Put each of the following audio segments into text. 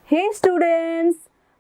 हे students,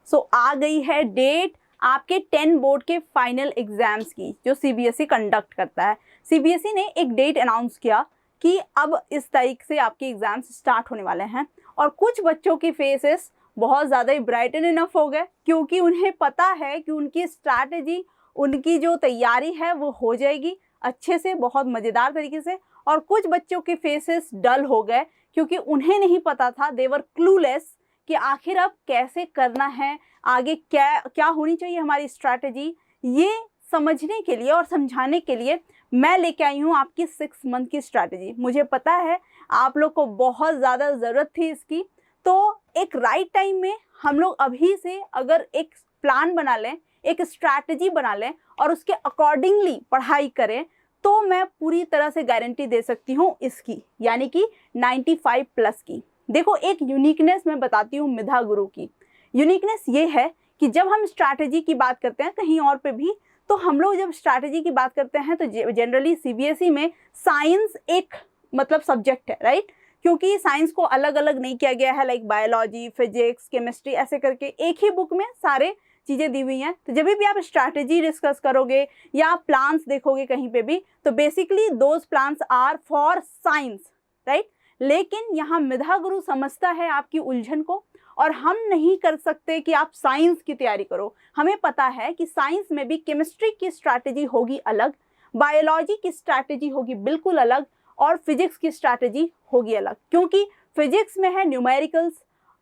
सो आ गई है date आपके 10 बोर्ड के फाइनल एग्जाम्स की जो सीबीएसई कंडक्ट करता है। सीबीएसई ने एक डेट अनाउंस किया कि अब इस तारीख से आपके एग्जाम्स स्टार्ट होने वाले हैं और कुछ बच्चों के फेसेस बहुत ज़्यादा ही ब्राइटन इनफ हो गए क्योंकि उन्हें पता है कि उनकी स्ट्रैटेजी, उनकी जो तैयारी है वो हो जाएगी अच्छे से, बहुत मज़ेदार तरीके से। और कुछ बच्चों के फेसेस डल हो गए क्योंकि उन्हें नहीं पता था, दे वर क्लूलेस कि आखिर अब कैसे करना है, आगे क्या क्या होनी चाहिए हमारी स्ट्रैटेजी। ये समझने के लिए और समझाने के लिए मैं लेके आई हूँ आपकी 6 मंथ की स्ट्रैटेजी। मुझे पता है आप लोग को बहुत ज़्यादा ज़रूरत थी इसकी, तो एक राइट टाइम में हम लोग अभी से अगर एक प्लान बना लें, एक स्ट्रैटेजी बना लें और उसके अकॉर्डिंगली पढ़ाई करें तो मैं पूरी तरह से गारंटी दे सकती हूँ इसकी, यानी कि 95 प्लस की। देखो, एक यूनिकनेस मैं बताती हूँ मिधा गुरु की। यूनिकनेस ये है कि जब हम स्ट्रैटेजी की बात करते हैं कहीं और पे भी, तो हम लोग जब स्ट्रैटेजी की बात करते हैं तो जनरली सीबीएसई में साइंस एक मतलब सब्जेक्ट है, राइट? क्योंकि साइंस को अलग अलग नहीं किया गया है, लाइक बायोलॉजी, फिजिक्स, केमिस्ट्री, ऐसे करके एक ही बुक में सारे चीज़ें दी हुई हैं। तो जब भी आप स्ट्रैटेजी डिस्कस करोगे या आप प्लान्स देखोगे कहीं पे भी, तो basically those plans are for science, right? लेकिन यहाँ मिधा गुरु समझता है आपकी उलझन को और हम नहीं कर सकते कि आप साइंस की तैयारी करो। हमें पता है कि साइंस में भी केमिस्ट्री की स्ट्रैटेजी होगी अलग, बायोलॉजी की स्ट्रैटेजी होगी बिल्कुल अलग और फिजिक्स की स्ट्रैटेजी होगी अलग, क्योंकि फिजिक्स में है न्यूमेरिकल्स,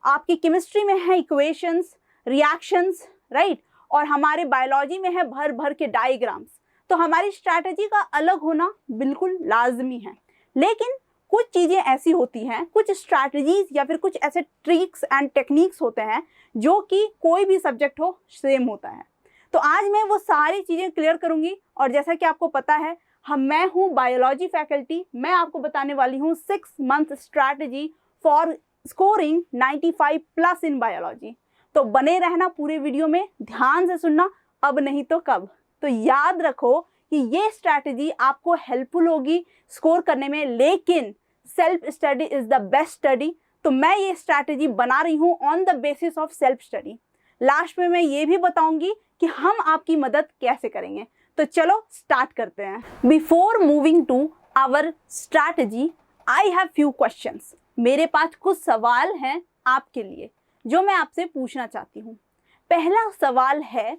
आपकी केमिस्ट्री में है इक्वेशंस, रिएक्शंस, राइट? और हमारे बायोलॉजी में है भर भर के डायग्राम्स। तो हमारी स्ट्रैटेजी का अलग होना बिल्कुल लाजमी है। लेकिन कुछ चीज़ें ऐसी होती हैं, कुछ स्ट्रैटेजीज या फिर कुछ ऐसे ट्रिक्स एंड टेक्निक्स होते हैं जो कि कोई भी सब्जेक्ट हो सेम होता है। तो आज मैं वो सारी चीज़ें क्लियर करूंगी और जैसा कि आपको पता है मैं हूँ बायोलॉजी फैकल्टी, मैं आपको बताने वाली हूँ 6 month strategy for scoring 95 plus in biology. तो बने रहना पूरे वीडियो में, ध्यान से सुनना, अब नहीं तो कब। तो याद रखो कि ये स्ट्रैटेजी आपको हेल्पफुल होगी स्कोर करने में, लेकिन self study is the best study. तो मैं ये स्ट्रैटेजी बना रही हूँ on the basis of self study. Last में मैं ये भी बताऊंगी कि हम आपकी मदद कैसे करेंगे। तो चलो स्टार्ट करते हैं। Before moving to our strategy, I have few questions. मेरे पास कुछ सवाल हैं आपके लिए जो मैं आपसे पूछना चाहती हूँ। पहला सवाल है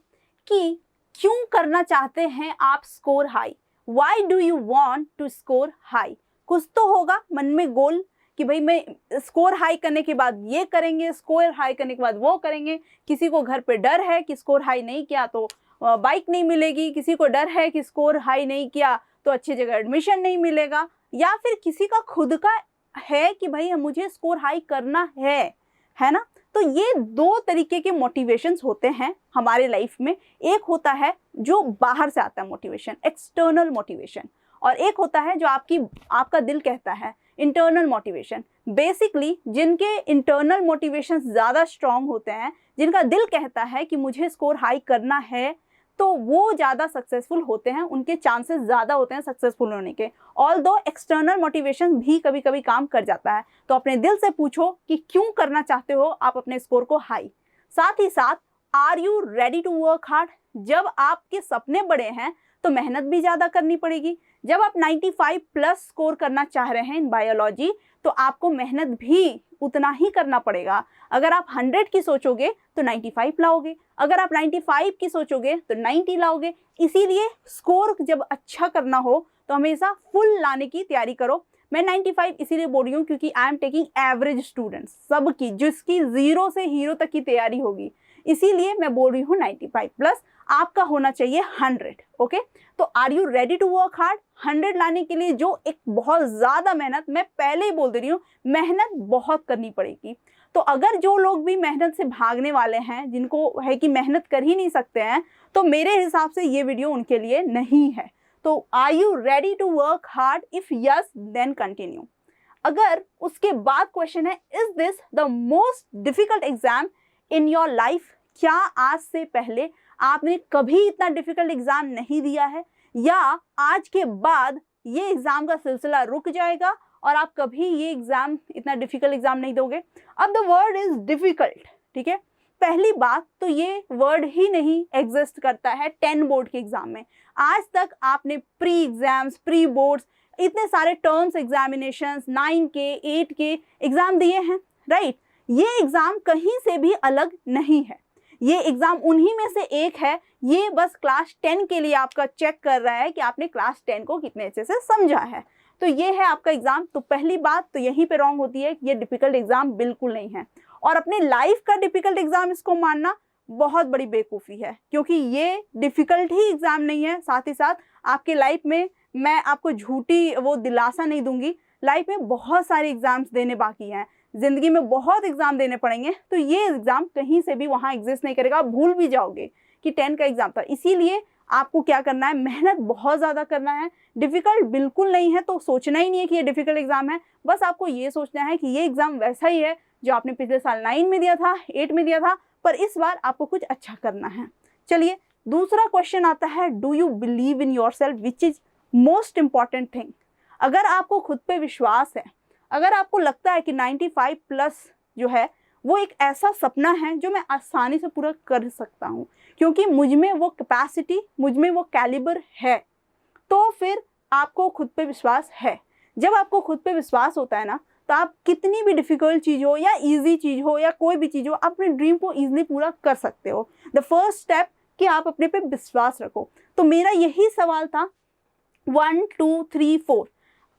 कि क्यों करना चाहते हैं आप score high? Why do you want to score high? कुछ तो होगा मन में गोल कि भाई मैं स्कोर हाई करने के बाद ये करेंगे, स्कोर हाई करने के बाद वो करेंगे। किसी को घर पे डर है कि स्कोर हाई नहीं किया तो बाइक नहीं मिलेगी, किसी को डर है कि स्कोर हाई नहीं किया तो अच्छी जगह एडमिशन नहीं मिलेगा, या फिर किसी का खुद का है कि भाई मुझे स्कोर हाई करना है ना? तो ये दो तरीके के मोटिवेशंस होते हैं हमारे लाइफ में। एक होता है जो बाहर से आता है मोटिवेशन, एक्सटर्नल मोटिवेशन, और एक होता है जो आपका दिल कहता है, इंटरनल मोटिवेशन। बेसिकली जिनके इंटरनल मोटिवेशन ज़्यादा स्ट्रॉन्ग होते हैं, जिनका दिल कहता है कि मुझे स्कोर हाई करना है, तो वो ज़्यादा सक्सेसफुल होते हैं, उनके चांसेस ज़्यादा होते हैं सक्सेसफुल होने के। ऑल्दो एक्सटर्नल मोटिवेशन भी कभी कभी काम कर जाता है। तो अपने दिल से पूछो कि क्यों करना चाहते हो आप अपने स्कोर को हाई। साथ ही साथ, are you ready to work hard? जब आपके सपने बड़े हैं तो मेहनत भी ज़्यादा करनी पड़ेगी। जब आप 95 प्लस स्कोर करना चाह रहे हैं इन बायोलॉजी, तो आपको मेहनत भी उतना ही करना पड़ेगा। अगर आप 100 की सोचोगे तो 95 लाओगे, अगर आप 95 की सोचोगे तो 90 लाओगे। इसीलिए स्कोर जब अच्छा करना हो तो हमेशा फुल लाने की तैयारी करो। मैं 95 इसीलिए बोल रही हूँ क्योंकि I am taking average students, सबकी जिसकी 0 से हीरो तक की तैयारी होगी, इसीलिए मैं बोल रही हूँ 95 प्लस। आपका होना चाहिए 100। ओके, तो are you ready to work hard? 100 लाने के लिए जो एक बहुत ज़्यादा मेहनत, मैं पहले ही बोल दे रही हूँ, मेहनत बहुत करनी पड़ेगी। तो अगर जो लोग भी मेहनत से भागने वाले हैं, जिनको है कि मेहनत कर ही नहीं सकते हैं, तो मेरे हिसाब से ये वीडियो उनके लिए नहीं है। तो are you ready to work hard? If yes then continue. अगर उसके बाद क्वेश्चन है, is this the most difficult exam in your life? क्या आज से पहले आपने कभी इतना डिफिकल्ट एग्जाम नहीं दिया है, या आज के बाद ये एग्जाम का सिलसिला रुक जाएगा और आप कभी ये एग्जाम, इतना डिफिकल्ट एग्जाम नहीं दोगे। अब द वर्ड इज डिफिकल्ट, ठीक है। पहली बात तो ये वर्ड ही नहीं एग्जिस्ट करता है 10 बोर्ड के एग्जाम में। आज तक आपने प्री एग्जाम्स, प्री बोर्ड्स, इतने सारे टर्म्स एग्जामिनेशंस 9 के 8 के एग्जाम दिए हैं, राइट। ये एग्जाम कहीं से भी अलग नहीं है, ये एग्जाम उन्हीं में से एक है। ये बस क्लास 10 के लिए आपका चेक कर रहा है कि आपने क्लास 10 को कितने अच्छे से समझा है। तो ये है आपका एग्जाम। तो पहली बात तो यहीं पे रॉन्ग होती है कि ये डिफिकल्ट एग्जाम बिल्कुल नहीं है, और अपने लाइफ का डिफिकल्ट एग्जाम इसको मानना बहुत बड़ी बेवकूफ़ी है, क्योंकि ये डिफिकल्ट ही एग्जाम नहीं है। साथ ही साथ आपके लाइफ में मैं आपको झूठी वो दिलासा नहीं दूंगी, लाइफ में बहुत सारे एग्जाम्स देने बाकी हैं, ज़िंदगी में बहुत एग्जाम देने पड़ेंगे। तो ये एग्जाम कहीं से भी वहाँ एग्जिस्ट नहीं करेगा, आप भूल भी जाओगे कि 10 का एग्जाम था। इसीलिए आपको क्या करना है, मेहनत बहुत ज़्यादा करना है। डिफ़िकल्ट बिल्कुल नहीं है तो सोचना ही नहीं है कि ये डिफ़िकल्ट एग्ज़ाम है, बस आपको ये सोचना है कि ये एग्ज़ाम वैसा ही है जो आपने पिछले साल 9 में दिया था, 8 में दिया था, पर इस बार आपको कुछ अच्छा करना है। चलिए, दूसरा क्वेश्चन आता है, do you believe in your self, which is most important thing. अगर आपको खुद पे विश्वास है, अगर आपको लगता है कि 95 प्लस जो है वो एक ऐसा सपना है जो मैं आसानी से पूरा कर सकता हूँ, क्योंकि मुझ में वो कैपेसिटी, मुझ में वो कैलिबर है, तो फिर आपको खुद पे विश्वास है। जब आपको खुद पे विश्वास होता है ना, तो आप कितनी भी डिफ़िकल्ट चीज़ हो या इजी चीज़ हो या कोई भी चीज़ हो, आप अपने ड्रीम को ईजिली पूरा कर सकते हो। द फर्स्ट स्टेप कि आप अपने पे विश्वास रखो। तो मेरा यही सवाल था, 1 2 3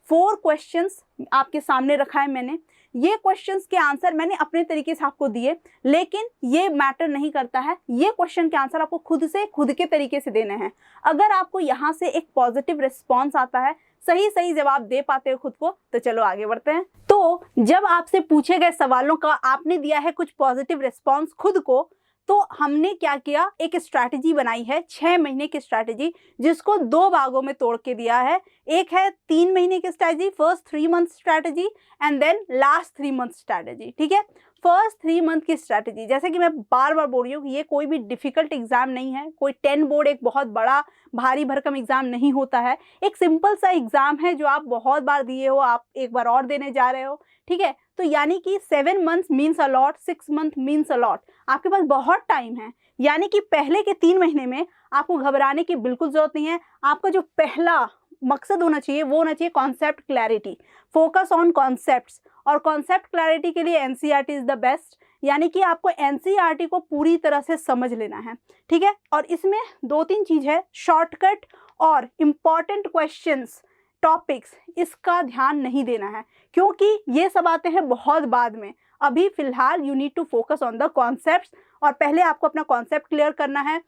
4 क्वेश्चंस आपके सामने रखा है मैंने। ये क्वेश्चंस के आंसर मैंने अपने तरीके से आपको दिए, लेकिन ये मैटर नहीं करता है, ये क्वेश्चन के आंसर आपको खुद से, खुद के तरीके से देने हैं। अगर आपको यहाँ से एक पॉजिटिव रिस्पॉन्स आता है, सही जवाब दे पाते हो खुद को, तो चलो आगे बढ़ते हैं। तो जब आपसे पूछे गए सवालों का आपने दिया है कुछ पॉजिटिव रिस्पॉन्स खुद को, तो हमने क्या किया, एक स्ट्रैटेजी बनाई है, 6 महीने की स्ट्रैटेजी, जिसको 2 भागों में तोड़ के दिया है। एक है 3 महीने की strategy, first 3 month strategy, and then last 3 month strategy, ठीक है। फर्स्ट 3 मंथ की स्ट्रैटेजी, जैसे कि मैं बार बार बोल रही हूँ कि ये कोई भी डिफिकल्ट एग्जाम नहीं है, कोई 10 बोर्ड एक बहुत बड़ा भारी भरकम एग्जाम नहीं होता है। एक सिंपल सा एग्जाम है जो आप बहुत बार दिए हो, आप एक बार और देने जा रहे हो, ठीक है। तो यानी कि 7 months means a lot, 6 month means a lot, आपके पास बहुत टाइम है। यानी कि पहले के 3 महीने में आपको घबराने की बिल्कुल जरूरत नहीं है। आपका जो पहला मकसद होना चाहिए वो होना चाहिए concept clarity, focus on concepts. और कॉन्सेप्ट क्लैरिटी के लिए एनसीईआरटी इज द बेस्ट, यानी कि आपको एनसीईआरटी को पूरी तरह से समझ लेना है, ठीक है। और इसमें 2-3 चीज़ है, शॉर्टकट और इम्पॉर्टेंट क्वेश्चंस, टॉपिक्स, इसका ध्यान नहीं देना है, क्योंकि ये सब आते हैं बहुत बाद में। अभी फिलहाल you need to focus on the concepts, और पहले आपको अपना कॉन्सेप्ट क्लियर करना है।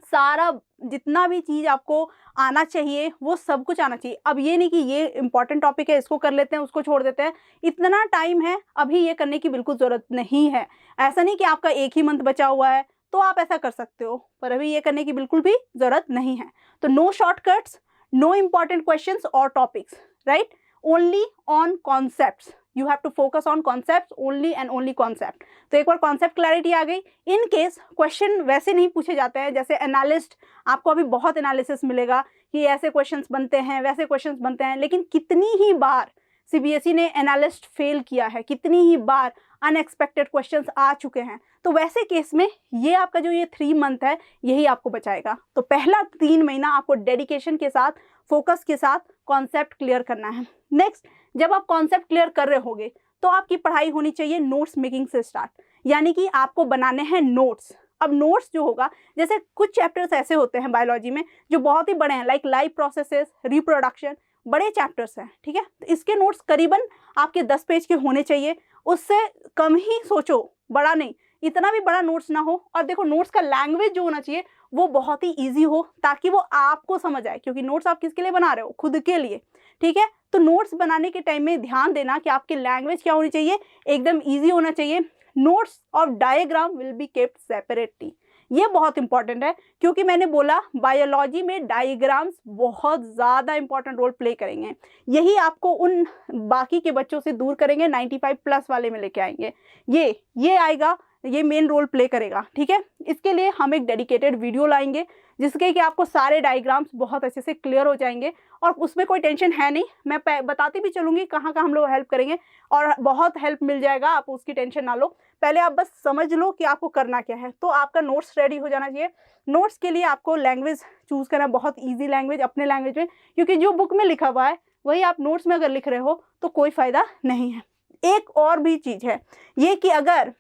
सारा जितना भी चीज़ आपको आना चाहिए वो सब कुछ आना चाहिए। अब ये नहीं कि ये इंपॉर्टेंट टॉपिक है, इसको कर लेते हैं, उसको छोड़ देते हैं, इतना टाइम है, अभी ये करने की बिल्कुल ज़रूरत नहीं है। ऐसा नहीं कि आपका 1 ही मंथ बचा हुआ है तो आप ऐसा कर सकते हो, पर अभी ये करने की बिल्कुल भी ज़रूरत नहीं है। तो no shortcuts, no important questions or topics, right? Only on concepts. You have to focus on concepts, only and only concept. तो एक बार concept clarity आ गई। In case question वैसे नहीं पूछे जाते हैं, जैसे एनालिस्ट, आपको अभी बहुत एनालिसिस मिलेगा कि ऐसे क्वेश्चंस बनते हैं, वैसे क्वेश्चंस बनते हैं, लेकिन कितनी ही बार सीबीएसई ने एनालिस्ट फेल किया है, कितनी ही बार अनएक्सपेक्टेड क्वेश्चंस आ चुके हैं। तो वैसे केस में ये आपका जो ये 3 मंथ है, यही आपको बचाएगा। तो पहला 3 महीना आपको डेडिकेशन के साथ, फोकस के साथ कॉन्सेप्ट क्लियर करना है। नेक्स्ट, जब आप कॉन्सेप्ट क्लियर कर रहे होगे तो आपकी पढ़ाई होनी चाहिए नोट्स मेकिंग से स्टार्ट, यानी कि आपको बनाने हैं नोट्स। अब नोट्स जो होगा, जैसे कुछ चैप्टर्स ऐसे होते हैं बायोलॉजी में जो बहुत ही बड़े हैं, लाइक लाइफ प्रोसेसेस, रिप्रोडक्शन, बड़े चैप्टर्स हैं, ठीक है। तो इसके नोट्स करीबन आपके 10 पेज के होने चाहिए, उससे कम ही सोचो, बड़ा नहीं, इतना भी बड़ा नोट्स ना हो। और देखो, नोट्स का लैंग्वेज जो होना चाहिए वो बहुत ही इजी हो, ताकि वो आपको समझ आए, क्योंकि नोट्स आप किसके लिए बना रहे हो, खुद के लिए, ठीक है। तो नोट्स बनाने के टाइम में ध्यान देना कि आपकी लैंग्वेज क्या होनी चाहिए, एकदम ईजी होना चाहिए। नोट्स और diagram will be kept separately, ये बहुत इंपॉर्टेंट है, क्योंकि मैंने बोला बायोलॉजी में डायग्राम्स बहुत ज़्यादा इंपॉर्टेंट रोल प्ले करेंगे। यही आपको उन बाकी के बच्चों से दूर करेंगे, 95 प्लस वाले में लेके आएंगे। ये आएगा ये मेन रोल प्ले करेगा, ठीक है। इसके लिए हम एक डेडिकेटेड वीडियो लाएंगे जिसके कि आपको सारे डायग्राम्स बहुत अच्छे से क्लियर हो जाएंगे और उसमें कोई टेंशन है नहीं। मैं बताती भी चलूँगी कहाँ कहाँ हम लोग हेल्प करेंगे और बहुत हेल्प मिल जाएगा, आप उसकी टेंशन ना लो। पहले आप बस समझ लो कि आपको करना क्या है। तो आपका नोट्स रेडी हो जाना चाहिए। नोट्स के लिए आपको लैंग्वेज चूज़ करना, बहुत ईजी लैंग्वेज, अपने लैंग्वेज में, क्योंकि जो बुक में लिखा हुआ है वही आप नोट्स में अगर लिख रहे हो तो कोई फ़ायदा नहीं है। एक और भी चीज़ है ये कि अगर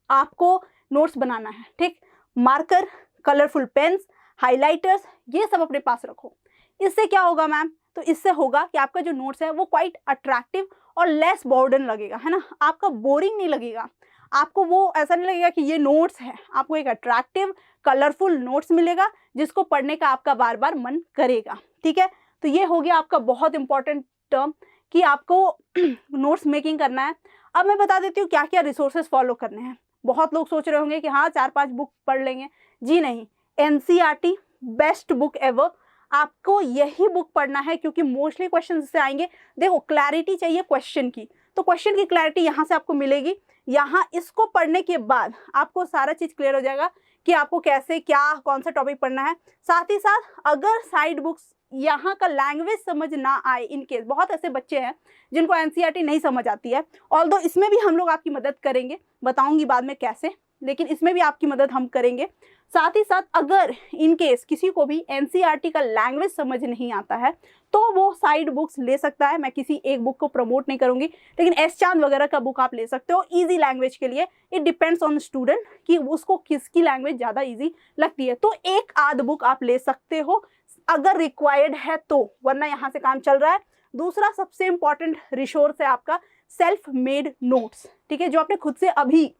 आपको नोट्स बनाना है, ठीक, मार्कर, कलरफुल पेन्स, हाइलाइटर्स, ये सब अपने पास रखो। इससे क्या होगा मैम? तो इससे होगा कि आपका जो नोट्स है वो क्वाइट अट्रैक्टिव और लेस बर्डन लगेगा, है ना। आपका बोरिंग नहीं लगेगा, आपको वो ऐसा नहीं लगेगा कि ये नोट्स है। आपको एक अट्रैक्टिव कलरफुल नोट्स मिलेगा जिसको पढ़ने का आपका बार बार मन करेगा, ठीक है। तो ये हो गया आपका बहुत इंपॉर्टेंट टर्म कि आपको नोट्स मेकिंग करना है। अब मैं बता देती हूँ क्या क्या रिसोर्सेज फॉलो करने हैं। बहुत लोग सोच रहे होंगे कि हाँ 4-5 बुक पढ़ लेंगे। जी नहीं, NCERT बेस्ट बुक एवर, आपको यही बुक पढ़ना है क्योंकि मोस्टली क्वेश्चन इससे आएंगे। देखो, क्लैरिटी चाहिए क्वेश्चन की, तो क्वेश्चन की क्लैरिटी यहाँ से आपको मिलेगी। यहाँ इसको पढ़ने के बाद आपको सारा चीज़ क्लियर हो जाएगा कि आपको कैसे क्या कौन सा टॉपिक पढ़ना है। साथ ही साथ अगर साइड बुक्स यहाँ का लैंग्वेज समझ ना आए, इन केस बहुत ऐसे बच्चे हैं जिनको NCERT नहीं समझ आती है, ऑल्दो इसमें भी हम लोग आपकी मदद करेंगे, बताऊंगी बाद में कैसे, लेकिन इसमें भी आपकी मदद हम करेंगे। साथ ही साथ अगर इन केस किसी को भी NCERT का लैंग्वेज समझ नहीं आता है तो वो साइड बुक्स ले सकता है। मैं किसी एक बुक को प्रमोट नहीं करूंगी, लेकिन एस चांद वगैरह का बुक आप ले सकते हो इजी लैंग्वेज के लिए। इट डिपेंड्स ऑन स्टूडेंट कि उसको किसकी लैंग्वेज ज़्यादा इजी लगती है। तो एक आध बुक आप ले सकते हो अगर रिक्वायर्ड है तो, वरना यहाँ से काम चल रहा है। दूसरा सबसे इंपॉर्टेंट रिसोर्स है आपका सेल्फ मेड नोट्स, ठीक है, जो आपने खुद से अभी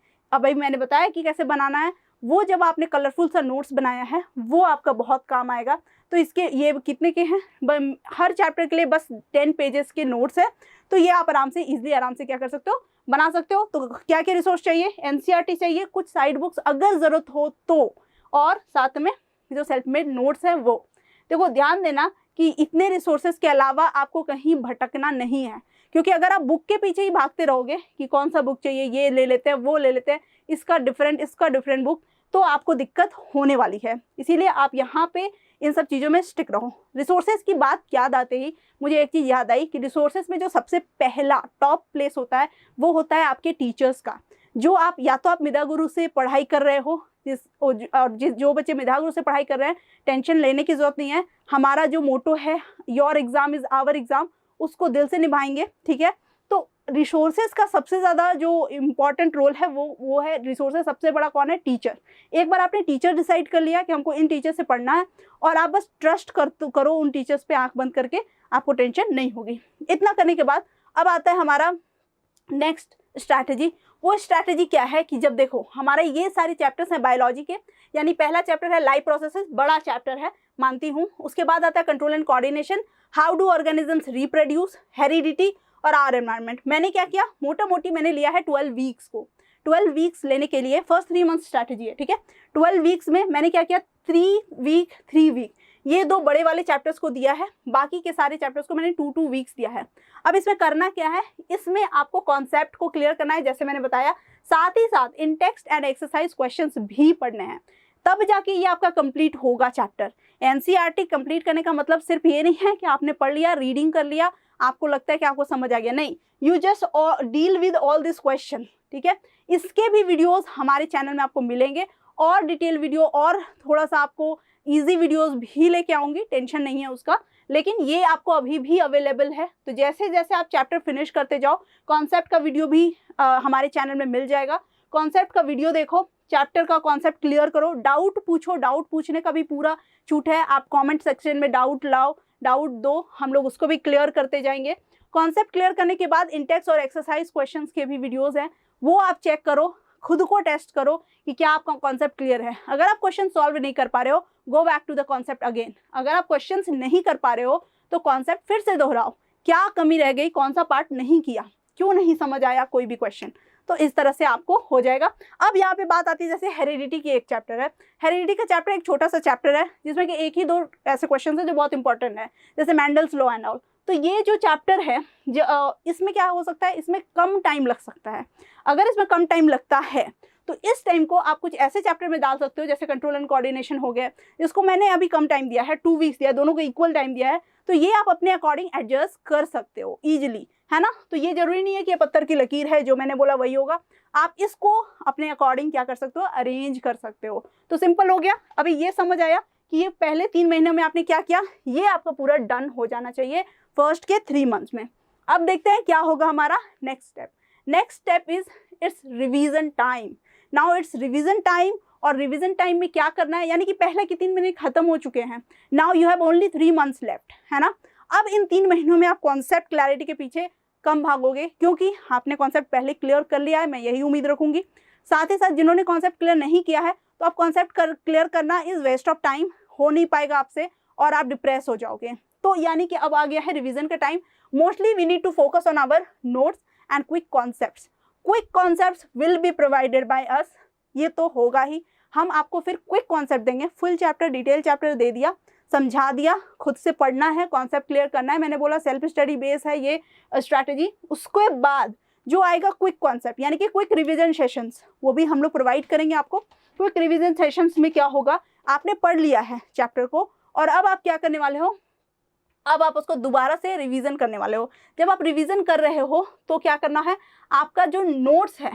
मैंने बताया कि कैसे बनाना है। वो जब आपने कलरफुल सा नोट्स बनाया है वो आपका बहुत काम आएगा। तो इसके ये कितने के हैं? हर चैप्टर के लिए बस 10 पेजेस के नोट्स है, तो ये आप आराम से क्या कर सकते हो, बना सकते हो। तो क्या क्या रिसोर्स चाहिए? NCERT चाहिए, कुछ साइड बुक्स अगर ज़रूरत हो तो, और साथ में जो सेल्फ मेड नोट्स हैं वो। देखो, ध्यान देना कि इतने रिसोर्सेज के अलावा आपको कहीं भटकना नहीं है, क्योंकि अगर आप बुक के पीछे ही भागते रहोगे कि कौन सा बुक चाहिए, ये ले लेते हैं, वो ले लेते हैं, इसका डिफरेंट बुक, तो आपको दिक्कत होने वाली है। इसीलिए आप यहाँ पे इन सब चीज़ों में स्टिक रहो। रिसोर्सेज की बात याद आते ही मुझे एक चीज़ याद आई कि रिसोर्सेज में जो सबसे पहला टॉप प्लेस होता है वो होता है आपके टीचर्स का। जो आप या तो आप मिधा गुरु से पढ़ाई कर रहे हो, जो बच्चे मिधा गुरु से पढ़ाई कर रहे हैं, टेंशन लेने की ज़रूरत नहीं है। हमारा जो मोटो है your exam is our exam, उसको दिल से निभाएंगे, ठीक है। तो रिसोर्सेज का सबसे ज़्यादा जो इम्पॉर्टेंट रोल है वो है, रिसोर्सेज सबसे बड़ा कौन है? टीचर। एक बार आपने टीचर डिसाइड कर लिया कि हमको इन टीचर से पढ़ना है, और आप बस ट्रस्ट करो उन टीचर्स पे, आंख बंद करके, आपको टेंशन नहीं होगी। इतना करने के बाद अब आता है हमारा नेक्स्ट स्ट्रैटेजी। वो स्ट्रैटेजी क्या है कि जब देखो हमारे ये सारे चैप्टर्स हैं बायोलॉजी के, यानी पहला चैप्टर है लाइफ प्रोसेसेस, बड़ा चैप्टर है मानती हूँ। उसके बाद आता है control and coordination, how do organisms reproduce, heredity और आवर एनवायरनमेंट। मैंने क्या किया, मोटा मोटी मैंने लिया है 12 वीक्स को। 12 वीक्स लेने के लिए फर्स्ट 3 मंथ स्ट्रैटेजी है, ठीक है। 12 वीक्स में मैंने क्या किया, 3 वीक ये 2 बड़े वाले चैप्टर्स को दिया है, बाकी के सारे चैप्टर्स को मैंने 2 वीक्स दिया है। अब इसमें करना क्या है, इसमें आपको कॉन्सेप्ट को क्लियर करना है जैसे मैंने बताया, साथ ही साथ इन टेक्स्ट एंड एक्सरसाइज क्वेश्चंस भी पढ़ने हैं, तब जाके ये आपका कंप्लीट होगा चैप्टर। NCERT कंप्लीट करने का मतलब सिर्फ ये नहीं है कि आपने पढ़ लिया, रीडिंग कर लिया, आपको लगता है कि आपको समझ आ गया, नहीं, you just deal with all this question, ठीक है। इसके भी वीडियोस हमारे चैनल में आपको मिलेंगे, और डिटेल वीडियो और थोड़ा सा आपको इजी वीडियोस भी लेके आऊँगी, टेंशन नहीं है उसका, लेकिन ये आपको अभी भी अवेलेबल है। तो जैसे जैसे आप चैप्टर फिनिश करते जाओ, कॉन्सेप्ट का वीडियो भी हमारे चैनल में मिल जाएगा। कॉन्सेप्ट का वीडियो देखो, चैप्टर का कॉन्सेप्ट क्लियर करो, डाउट पूछो, डाउट पूछने का भी पूरा छूट है। आप कमेंट सेक्शन में डाउट लाओ, डाउट दो, हम लोग उसको भी क्लियर करते जाएंगे। कॉन्सेप्ट क्लियर करने के बाद इंटेक्स और एक्सरसाइज क्वेश्चंस के भी वीडियोस हैं, वो आप चेक करो, खुद को टेस्ट करो कि क्या आपका कॉन्सेप्ट क्लियर है। अगर आप क्वेश्चन सॉल्व नहीं कर पा रहे हो, go back to the concept again. अगर आप क्वेश्चन नहीं कर पा रहे हो तो कॉन्सेप्ट फिर से दोहराओ, क्या कमी रह गई, कौन सा पार्ट नहीं किया, क्यों नहीं समझ आया कोई भी क्वेश्चन, तो इस तरह से आपको हो जाएगा। अब यहाँ पे बात आती है, जैसे हेरिडिटी की एक चैप्टर है, हेरिडिटी का चैप्टर एक छोटा सा चैप्टर है जिसमें कि 1 ही 2 ऐसे क्वेश्चन है जो बहुत इंपॉर्टेंट है, जैसे मैंडल्स लॉ एंड ऑल। तो ये जो चैप्टर है इसमें क्या हो सकता है, इसमें कम टाइम लग सकता है। अगर इसमें कम टाइम लगता है तो इस टाइम को आप कुछ ऐसे चैप्टर में डाल सकते हो जैसे कंट्रोल एंड कोऑर्डिनेशन हो गया, इसको मैंने अभी कम टाइम दिया है, 2 वीक्स दिया है, दोनों को इक्वल टाइम दिया है, तो ये आप अपने अकॉर्डिंग एडजस्ट कर सकते हो ईजिली, है ना। तो ये जरूरी नहीं है कि ये पत्थर की लकीर है, जो मैंने बोला वही होगा, आप इसको अपने अकॉर्डिंग क्या कर सकते हो, अरेंज कर सकते हो। तो सिंपल हो गया। अभी ये समझ आया कि ये पहले 3 महीने में आपने क्या किया, ये आपका पूरा डन हो जाना चाहिए फर्स्ट के 3 मंथ्स में। अब देखते हैं क्या होगा हमारा next step. Next step is it's revision time. Now it's revision time, और रिवीजन टाइम में क्या करना है, यानी कि पहले के 3 महीने खत्म हो चुके हैं, now you have only 3 months left, है ना। अब इन 3 महीनों में आप कॉन्सेप्ट क्लैरिटी के पीछे कम भागोगे, क्योंकि आपने कॉन्सेप्ट पहले क्लियर कर लिया है, मैं यही उम्मीद रखूंगी। साथ ही साथ जिन्होंने कॉन्सेप्ट क्लियर नहीं किया है, तो आप कॉन्सेप्ट क्लियर करना इज वेस्ट ऑफ टाइम, हो नहीं पाएगा आपसे और आप डिप्रेस हो जाओगे। तो यानी कि अब आ गया है रिवीजन का time. Mostly we need to focus on our notes and quick concepts. Quick concepts will be provided by us, ये तो होगा ही। हम आपको फिर क्विक कॉन्सेप्ट देंगे, फुल चैप्टर डिटेल चैप्टर दे दिया, समझा दिया, खुद से पढ़ना है, कॉन्सेप्ट क्लियर करना है। मैंने बोला सेल्फ स्टडी बेस है ये स्ट्रैटेजी। उसके बाद जो आएगा क्विक कॉन्सेप्ट, यानी कि क्विक रिवीजन सेशंस, वो भी हम लोग प्रोवाइड करेंगे आपको। क्विक रिवीजन सेशंस में क्या होगा, आपने पढ़ लिया है चैप्टर को और अब आप क्या करने वाले हो, अब आप उसको दोबारा से रिवीजन करने वाले हो। जब आप रिवीजन कर रहे हो तो क्या करना है, आपका जो नोट्स है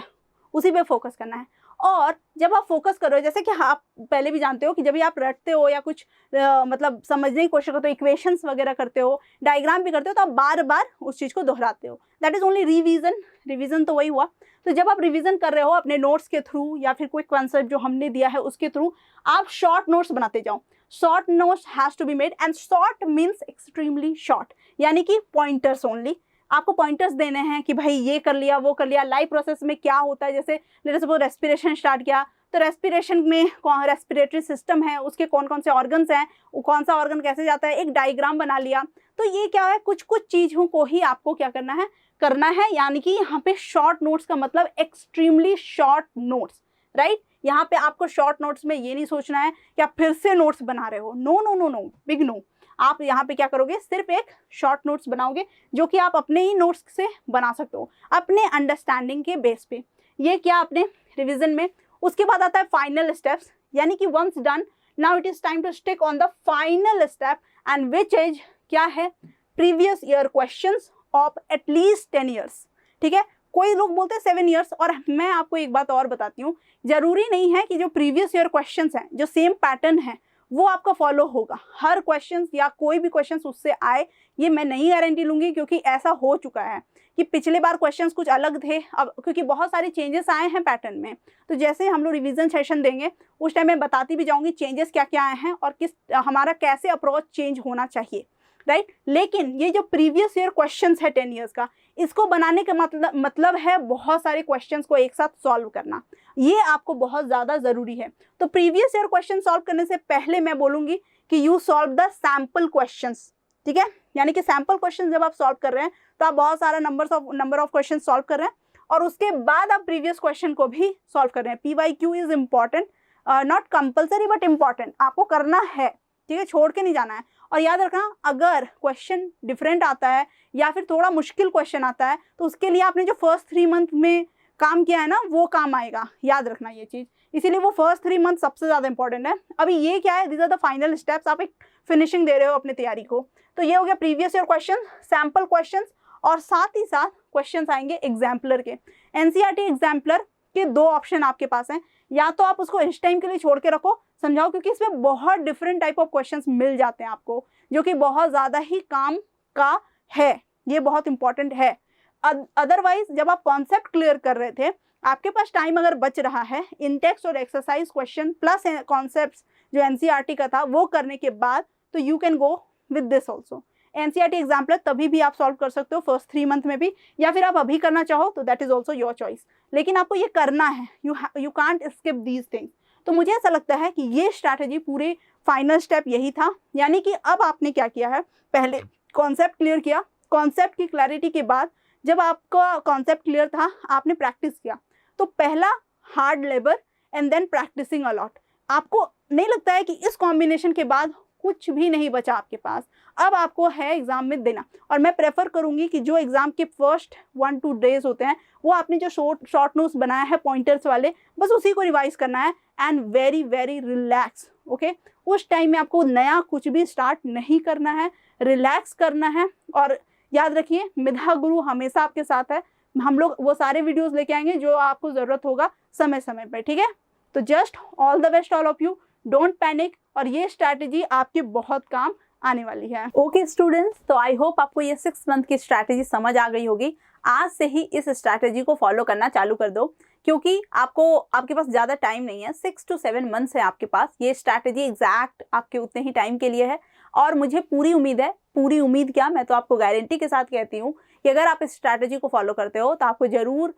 उसी पे फोकस करना है। और जब आप फोकस कर रहे हो, जैसे कि आप पहले भी जानते हो कि जब भी आप रटते हो या कुछ मतलब समझने की कोशिश करते हो, इक्वेशंस वगैरह करते हो, डायग्राम भी करते हो, तो आप बार बार उस चीज़ को दोहराते हो, that is only revision. Revision तो वही हुआ। तो जब आप रिवीजन कर रहे हो अपने नोट्स के थ्रू या फिर क्विक कॉन्सेप्ट जो हमने दिया है उसके थ्रू, आप शॉर्ट नोट्स बनाते जाओ। Short notes has to be made, and short means extremely short, यानी कि पॉइंटर्स ओनली। आपको पॉइंटर्स देने हैं कि भाई ये कर लिया, वो कर लिया, लाइव प्रोसेस में क्या होता है। जैसे लेट्स सपोज रेस्पिरेशन स्टार्ट किया, तो रेस्पिरेशन में रेस्पिरेटरी सिस्टम है, उसके कौन कौन से ऑर्गन्स हैं, वो कौन सा ऑर्गन कैसे जाता है, एक डायग्राम बना लिया। तो ये क्या है, कुछ कुछ चीज़ों को ही आपको क्या करना है, यानी कि यहाँ पे शॉर्ट नोट्स का मतलब एक्सट्रीमली शॉर्ट नोट्स, राइट। यहाँ पे आपको शॉर्ट नोट्स में ये नहीं सोचना है कि आप फिर से नोट्स बना रहे हो, no no no no, big no. आप यहाँ पे क्या करोगे, सिर्फ एक शॉर्ट नोट्स बनाओगे जो कि आप अपने ही नोट्स से बना सकते हो, अपने अंडरस्टैंडिंग के बेस पे। ये क्या अपने रिवीजन में। उसके बाद आता है फाइनल स्टेप्स, यानी कि once done, now it is time to stick on the final step, and which is क्या है, previous year questions of at least 10 years. ठीक है, कोई लोग बोलते हैं 7 ईयर्स, और मैं आपको एक बात और बताती हूँ, जरूरी नहीं है कि जो प्रीवियस ईयर क्वेश्चंस हैं, जो सेम पैटर्न है, वो आपका फॉलो होगा हर क्वेश्चंस, या कोई भी क्वेश्चंस उससे आए, ये मैं नहीं गारंटी लूंगी, क्योंकि ऐसा हो चुका है कि पिछले बार क्वेश्चंस कुछ अलग थे, अब क्योंकि बहुत सारे चेंजेस आए हैं पैटर्न में। तो जैसे हम लोग रिवीजन सेशन देंगे उस टाइम मैं बताती भी जाऊंगी चेंजेस क्या क्या आए हैं और किस हमारा कैसे अप्रोच चेंज होना चाहिए, राइट। लेकिन ये जो प्रीवियस ईयर क्वेश्चंस है 10 ईयर्स का, इसको बनाने का मतलब है बहुत सारे क्वेश्चंस को एक साथ सॉल्व करना, ये आपको बहुत ज़्यादा ज़रूरी है। तो प्रीवियस ईयर क्वेश्चन सॉल्व करने से पहले मैं बोलूँगी कि you solve the sample questions, ठीक है। यानी कि सैम्पल क्वेश्चन जब आप सॉल्व कर रहे हैं तो आप बहुत सारा नंबर ऑफ क्वेश्चन सॉल्व कर रहे हैं, और उसके बाद आप प्रीवियस क्वेश्चन को भी सॉल्व कर रहे हैं। PYQ is important, not compulsory but important, आपको करना है, ठीक है, छोड़ के नहीं जाना है। और याद रखना, अगर क्वेश्चन डिफरेंट आता है या फिर थोड़ा मुश्किल क्वेश्चन आता है, तो उसके लिए आपने जो फर्स्ट 3 मंथ में काम किया है ना, वो काम आएगा, याद रखना ये चीज़। इसीलिए वो फर्स्ट 3 मंथ सबसे ज़्यादा इंपॉर्टेंट है। अभी ये क्या है, this are the final steps, आप एक फिनिशिंग दे रहे हो अपनी तैयारी को। तो ये हो गया previous year question, sample question, और साथ ही साथ क्वेश्चन आएंगे एग्जाम्पलर के। NCERT एग्जाम्पलर के 2 ऑप्शन आपके पास हैं, या तो आप उसको इस टाइम के लिए छोड़ के रखो, समझाओ, क्योंकि इसमें बहुत डिफरेंट टाइप ऑफ क्वेश्चंस मिल जाते हैं आपको, जो कि बहुत ज़्यादा ही काम का है, ये बहुत इंपॉर्टेंट है। अदरवाइज जब आप कॉन्सेप्ट क्लियर कर रहे थे, आपके पास टाइम अगर बच रहा है, इन टेक्स्ट और एक्सरसाइज क्वेश्चन प्लस कॉन्सेप्ट्स जो NCERT का था वो करने के बाद, तो you can go with this also. NCERT exemplar तभी भी आप सॉल्व कर सकते हो फर्स्ट 3 मंथ में भी, या फिर आप अभी करना चाहो तो that is also your choice, लेकिन आपको ये करना है, you can't skip these things. तो मुझे ऐसा लगता है कि ये स्ट्रैटेजी पूरे फाइनल स्टेप यही था, यानी कि अब आपने क्या किया है, पहले कॉन्सेप्ट क्लियर किया, कॉन्सेप्ट की क्लैरिटी के बाद जब आपका कॉन्सेप्ट क्लियर था, आपने प्रैक्टिस किया। तो पहला hard labour and then practicing a lot. आपको नहीं लगता है कि इस कॉम्बिनेशन के बाद कुछ भी नहीं बचा आपके पास। अब आपको है एग्ज़ाम में देना, और मैं प्रेफर करूँगी कि जो एग्ज़ाम के फर्स्ट 1-2 डेज होते हैं वो आपने जो शॉर्ट नोट्स बनाया है पॉइंटर्स वाले, बस उसी को रिवाइज करना है and very very relax. Okay, उस टाइम में आपको नया कुछ भी स्टार्ट नहीं करना है, रिलैक्स करना है। और याद रखिए मेधा गुरु हमेशा आपके साथ है। हम लोग वो सारे वीडियोस लेके आएंगे जो आपको ज़रूरत होगा समय समय पर, ठीक है। तो just all the best all of you, don't panic, और ये स्ट्रैटेजी आपके बहुत काम आने वाली है। ओके स्टूडेंट्स, तो आई होप आपको ये 6 मंथ की स्ट्रैटेजी समझ आ गई होगी। आज से ही इस स्ट्रैटेजी को फॉलो करना चालू कर दो, क्योंकि आपके पास ज़्यादा टाइम नहीं है, 6 to 7 मंथ्स है आपके पास। ये स्ट्रैटेजी एग्जैक्ट आपके उतने ही टाइम के लिए है, और मुझे पूरी उम्मीद है, पूरी उम्मीद क्या, मैं तो आपको गारंटी के साथ कहती हूँ कि अगर आप इस स्ट्रैटेजी को फॉलो करते हो तो आपको ज़रूर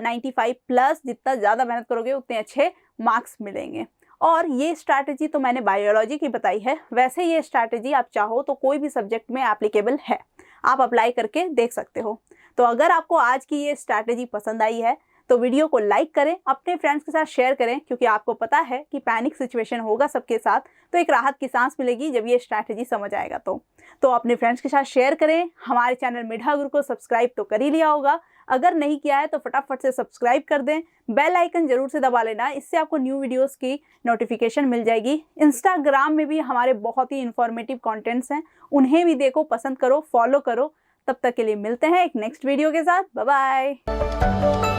95 प्लस, जितना ज़्यादा मेहनत करोगे उतने अच्छे मार्क्स मिलेंगे। और ये स्ट्रैटेजी तो मैंने बायोलॉजी की बताई है, वैसे ये स्ट्रैटेजी आप चाहो तो कोई भी सब्जेक्ट में एप्लीकेबल है, आप अप्लाई करके देख सकते हो। तो अगर आपको आज की ये स्ट्रैटेजी पसंद आई है तो वीडियो को लाइक करें, अपने फ्रेंड्स के साथ शेयर करें, क्योंकि आपको पता है कि पैनिक सिचुएशन होगा सबके साथ, तो एक राहत की सांस मिलेगी जब ये स्ट्रैटेजी समझ आएगा। तो अपने फ्रेंड्स के साथ शेयर करें। हमारे चैनल मेधा गुरु को सब्सक्राइब तो कर ही लिया होगा, अगर नहीं किया है तो फटाफट से सब्सक्राइब कर दें, बेल आइकन जरूर से दबा लेना, इससे आपको न्यू वीडियोस की नोटिफिकेशन मिल जाएगी। इंस्टाग्राम में भी हमारे बहुत ही इंफॉर्मेटिव कंटेंट्स हैं, उन्हें भी देखो, पसंद करो, फॉलो करो। तब तक के लिए मिलते हैं एक नेक्स्ट वीडियो के साथ। Bye bye.